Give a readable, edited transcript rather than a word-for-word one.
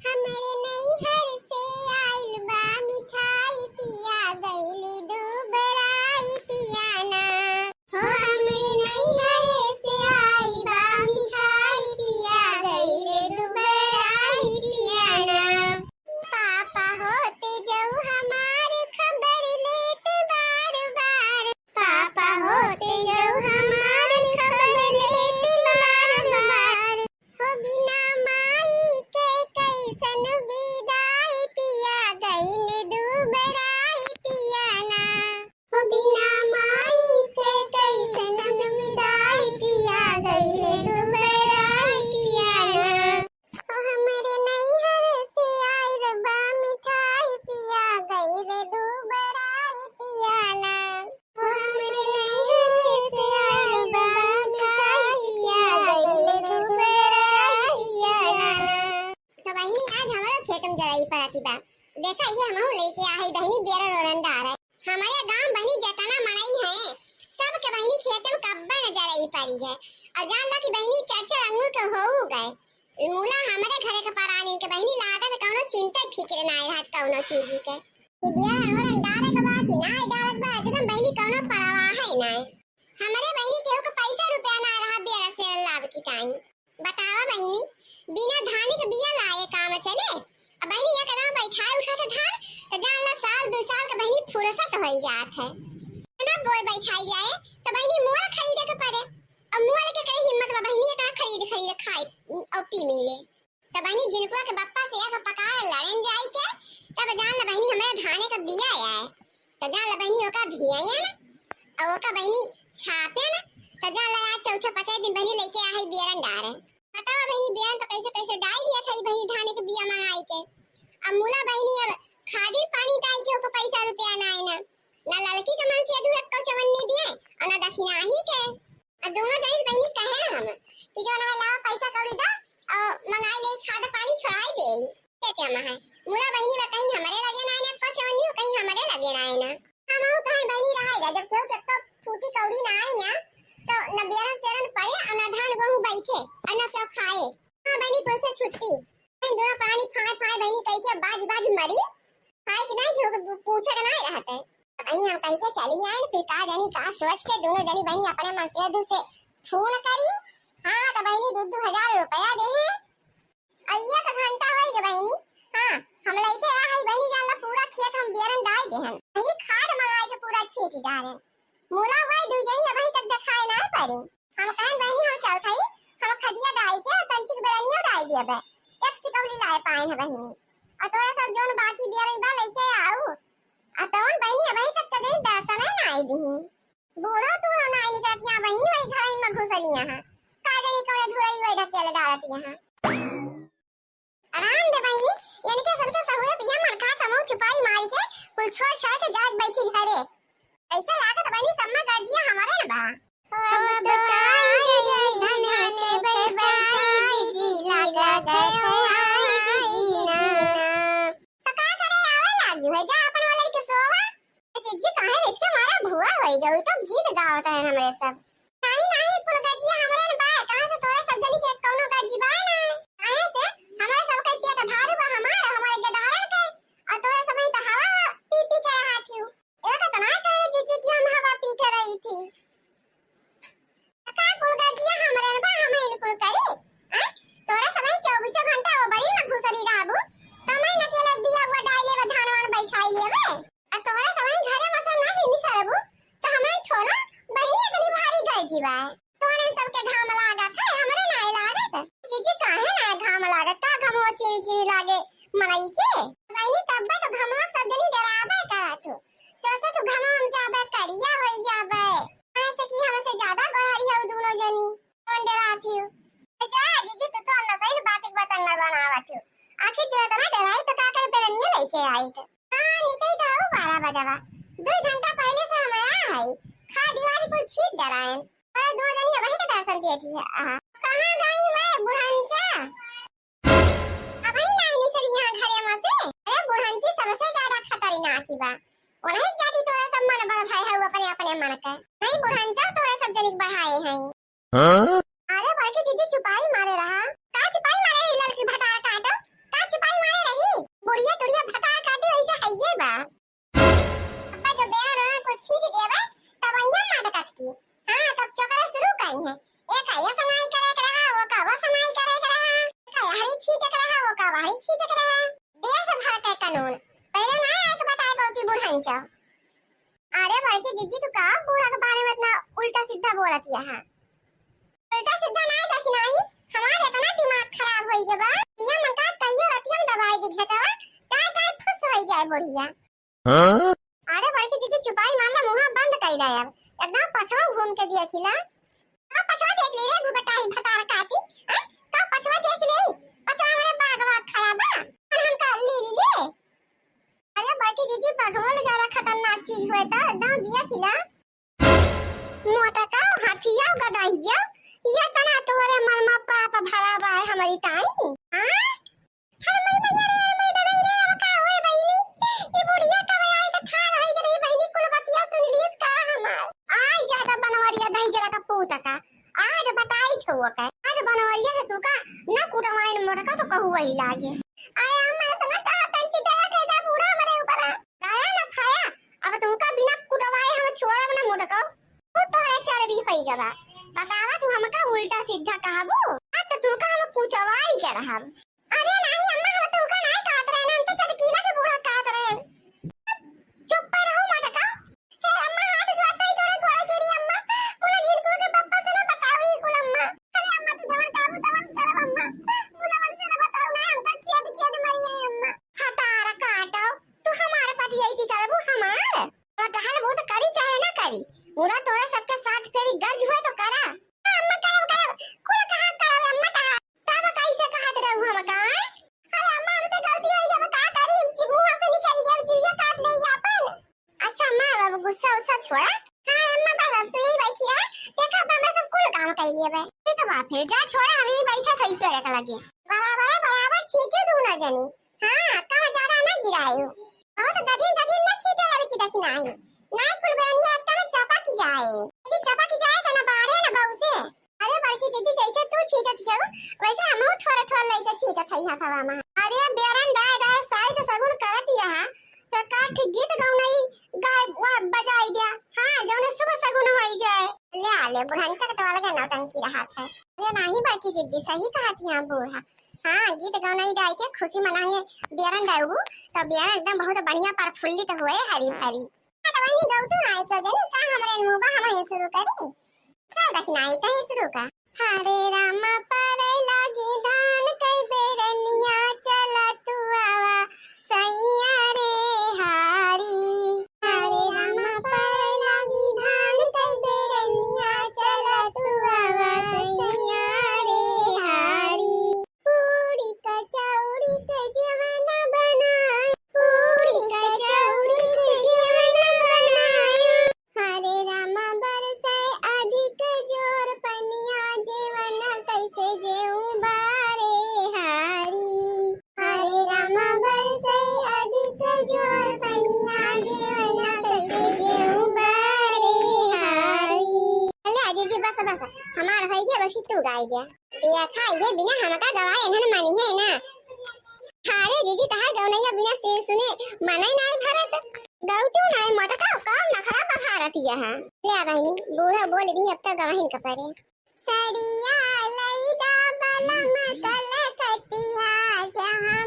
हमरे नैहर से आइल बा मिठाई पिया गइली दुबराई पियाना हो हमरे नैहर से आइल बा मिठाई पिया गइली दुबराई पियाना पापा होते जाऊ हमार खबर लेते बार बार पापा होते जाऊ हमार खबर लेते बार बार हो बिना माई के कैसन विदाई पिया गइले दुबराई पियाना हो बिना माई के कैसन विदाई पिया गइले दुबराई पियाना हो हमरे नैहर से आइल बा मिठाई पिया गइले दुबराई पियाना हो हमरे नैहर से आइल बा मिठाई पिया गइले दुबराई पियाना तो बहनी आज हमारा खेतम जराई पड़ती बा देखा ये हम लेके आई बहनी बेरा रोरंदा आ रहा है हमारे गांव बहनी जतना मनाई है सब के बहनी खेतम कब्बा न जराई पड़ी है और जान ला कि बहनी चर्चा अंगूर के हो गए मूला हमारे घरे के परान इनके बहनी लागत कौनो चिंता फिक्र ना रहत कौनो चीज के कि बेरा रोरंदा रे के बा कि ना डालत बा एकदम बहनी कौनो परवाह है ना हमारे बहनी केहू के पैसा रुपया ना रहा बेरा से लाभ की टाइम बतावा बहनी बिना धान के बिया लाए काम चले अब बहनी ये कदम बैठाए उठाते धान तो जान ला साल 2 साल के बहनी फुर्सत हो जात है ना बोए बैठाई जाए तो बहनी मोल खरीदे के पड़े और मोल के कई हिम्मत बा बहनी का खरीद खाए और पी मिले तो बहनी जिनको के बप्पा से या पका लड़न जाई के तब जान ला बहनी हमारे धाने का बिया आया है तो जान ला बहनी ओका भिया ना और ओका बहनी छापे ना तो जान ला आज चौथा 5 दिन बहनी लेके आई बेरन डार है बताओ बहनी बेरन तो कैसे कैसे डाल दिया था बहनी धाने के बिया मंगाई के अब मूला बहनी अब खादी पानी ताई के ओको पैसा रुपया ना आए ना लड़की के मन से अधू एक चवन्नी दिए और ना दक्षिणा ही के और दोनों जाइस बहनी कहे हम कि जो ना लाओ पैसा कौड़ी दो और मंगाई ले खाद पानी छुड़ाई दे कहते हम है मूला बहनी बा कहीं हमारे लगे ना ना को चवन्नी कहीं हमारे लगे ना है ना हमहु कहीं बहनी रहा जब केहू के तो फूटी कौड़ी ना आई ना तो न बेरन सेरन पड़े और न धान गेहूं बैठे और न क्या खाए हां बहनी को से छुट्टी नहीं दोनों पानी खाए खाए बहनी कह के बाज मरी खाए कि नहीं जो पूछे का नहीं रहते बहनी हम कह के चली आए फिर का जानी का सोच के दोनों जनी बहनी अपने मन से से फोन करी हां तो बहनी 2-2 हजार रुपया दे है अइया का घंटा होई गे बहनी हां हम लइके आ हई बहनी जाला पूरा खेत हम बेरन डाल देहन बहनी खाद मंगाई के पूरा छीटी डाले मूला भाई 2 जनी अभी तक दिखाए ना पड़े हम कहन बहनी हम चल थई हम खदिया डाल के संचिक बेरनिया डाल दिया बे एक सिकौली लाए पाए है बहनी और तोरा सब जोन बाकी बेरन बा लेके आऊ आ तौन बहनी अभी तक कदे दर्शन ना आई दी बूढ़ो तू ना आई निकलतिया बहनी वही घर में घुसलिया हां का जानी कौन धुरई वही ढकेले डालतिया हां आराम दे बहनी यानी के सबके सहुरे पिया मरका तमो छुपाई मार के कुल छोड़ छाड़ के जाग बैठी घरे ऐसा लागत बनी सम्मा गर्जिया हमारे ना बा अब तो काई ये नन्हे बेबाई जी लगा गए आई जीना तो का करे आवे लागी है जा अपन वाले के सोवा जी काहे इसके मारा भुआ होई गई तो गीत गावत है हमरे सब नहीं नहीं कुल गर्जिया हमारे ना बा कहां से तोरे सब जनी के कौनो गर्जी बा ना काहे से हमारे सब के पेट भारू बा हमारे गदारन के और तोरे सब तो हवा पी पी के रहा थी एक तो ना कहे जीजी की हम हवा पी के रही थी का कुल गर्जिया हमरे बा हम ही कुल करे हां तोरा समय 24 घंटा वो बड़ी ना घुसरी रहबू तमई न केले बिया वो डाले वो धानवान बैठाई लेवे आ तोरा समय घरे मसा ना दिन सरबू तो हमरे छोड़ा बहनी इतनी भारी गर्जी बा तोरे सब के घाम लागत है हमरे ना लागत जीजी काहे ना घाम लागत का घम वो चिन लागे मई के बहनी तब तो घमवा सब जनी डराबे करत हो सोचे तो घमवा हम जाबे करिया होई जाबे ऐसे कि हमसे ज्यादा गहरी है दोनों जनी कौन डराती हो जा जीजी तू तो ना सही बात एक बात अंगड़ बनावत हो आखिर जो तो ना डराई तो का कर पेरनिया लेके आई तो हां निकल जाओ 12 बजवा 2 घंटा पहले से हम आई खा दीवारी को छीट डराएं और दो जनी वही के दर्शन दिए थी कहां गई मैं बुढ़ांचा अभी नहीं निकली यहां घरे में से अरे बुढ़ांची सबसे ज्यादा खतरनाक की बा उन्हें जाती तोरा सब मन बड़ भाई है अपने अपने मन का नहीं बुढ़ांचा तोरा सब जनिक बढ़ाए हैं हां अरे बड़की दीदी छुपाई मारे रहा का छुपाई मारे हिलल की भटार काटो का छुपाई कवाड़ी छीटक रहा देश भर का कानून पहले ना आए तो बताए बहुती बुढ़ांचा। अरे भाई की जिज्जी तू का बूढ़ा के बारे में इतना उल्टा सीधा बोलती है। उल्टा सीधा नहीं देखी नहीं हमारे इतना दिमाग खराब होई के बा ये मन का कहियो रतियम दवाई दिखा जावा काय काय फुस होई जाए बुढ़िया। हां अरे भाई की जिज्जी चुपाई मारला मुंह बंद कर ले अब एकदम पछवा घूम के दिया खिला का पछवा देख ले रे गुबटाई भतार काटी का पछवा देख ले पछवा मेरे बागवा खड़ा बा हम का ले अरे भाई की जिज्जी बागवा ले ज्यादा खतरनाक चीज हुए तो एकदम दिया खिला मोटा का हाथिया गदाइया ये तना तोरे मरमा पाप भरा बा हमारी ताई हां अरे मेरी भैया रे मैं डराई रे अब का होए बहिनी ये बुढ़िया का आई का ठाड़ होई गई बहिनी कुल बतिया सुन लीस का हमार आई ज्यादा बनवरिया दही जरा का पूत का आज बताई थो का आज बनवरिया से तू का ना कुटवाइन मोटा का तो कहू वही लागे आया मैं समझ का तंची दया कहता बूढ़ा मेरे ऊपर आया ना खाया अब तुमका बिना कुटवाए हम छोड़ा ना मोटा का तू तोरे चरबी पई गवा बतावा तू हमका उल्टा सीधा कहबो तो तू का हम पूछवाई कर हम अरे नहीं अम्मा हम तू का नहीं काट रहे हम तो चटकीला के बूढ़ा काट रहे चुप पर रहो मटका हे अम्मा हाथ जोड़ता ही तोरे घोड़े के लिए अम्मा उन जिनको के पापा से ना बताओ ही कुल अम्मा अरे अम्मा तू जवन काबू तवन कर अम्मा मुला मन से ना बताओ ना हम तो किया मरी है अम्मा हतारा काटो तू हमारे पास यही करबो हमार और हर वो तो करी चाहे ना करी पूरा तोरा सबके साथ तेरी गर्ज हुए तो करा अम्मा करब कुल कहां करब अम्मा का तब कैसे कहत रहू हम का अरे अम्मा हमसे गलती हुई अब का करी चिबुआ से निकल गया चिड़िया काट ले अपन अच्छा अम्मा अब गुस्सा उस्सा छोड़ा हां अम्मा बस अब तू ही बैठी रह देखा अब मैं सब कुल काम कर लिए बे ठीक है बात फिर जा छोड़ा अभी बैठा सही पेड़ का लगे बराबर छीटे दू ना जानी हां कहां ज्यादा ना गिरायो बहुत गजिन ना छीटे लड़की देखी नहीं नहीं कुल बहनी एकटा में चपा की जाए यदि चपा की जाए तो ना बाड़े ना बाऊ से अरे बड़की दीदी जैसे तू छीटत हो वैसे हमहु थोड़ा लइका छीटत हई हथवा में अरे बेरन दाय साई तो सगुन करत या तो काठ गीत गाऊ नहीं गाय वा बजाई दिया हां जौने सुबह सगुन होई जाए ले आले बुढ़ांचा के तो लगे नौटंकी रहत है ये नहीं बड़की दीदी सही कहत यहां बूढ़ा हां गीत गाऊ नहीं गाय के खुशी मनाएंगे बेरन दाऊ तो बेरन एकदम बहुत बढ़िया प्रफुल्लित हुए हरी भरी दवाई गौतु आई का जनी का हमरे मुबा हम शुरू करी सब देखना आई कहीं शुरू का हरे राम पर लागी धान कई बेरनिया चला तू आवा सैया रे हारी हरे राम पर लागी धान कई बेरनिया चला तू आवा सैया रे हारी पूरी कचौड़ी के जीवन बनाए पूरी कचौड़ी के जीवन हरे राम बरसे अधिक जोर पनिया जीवन कैसे जेऊ बारे हारी हरे राम बरसे अधिक जोर पनिया जीवन कैसे जेऊ बारे हारी अल्लाह जी बस हमार होई गया बस तू गाई गया ये खाइए बिना हमका गवाए न मानी है ना हारे दीदी तहार गौनैया बिना से सुने मनै नहीं भरत गौतू नहीं मटका काम नखरा बखारत यहां ले बहनी बूढ़ा बोल दी अब तक गवाहिन का परे सड़िया लईदा बलम कल कतिया जहां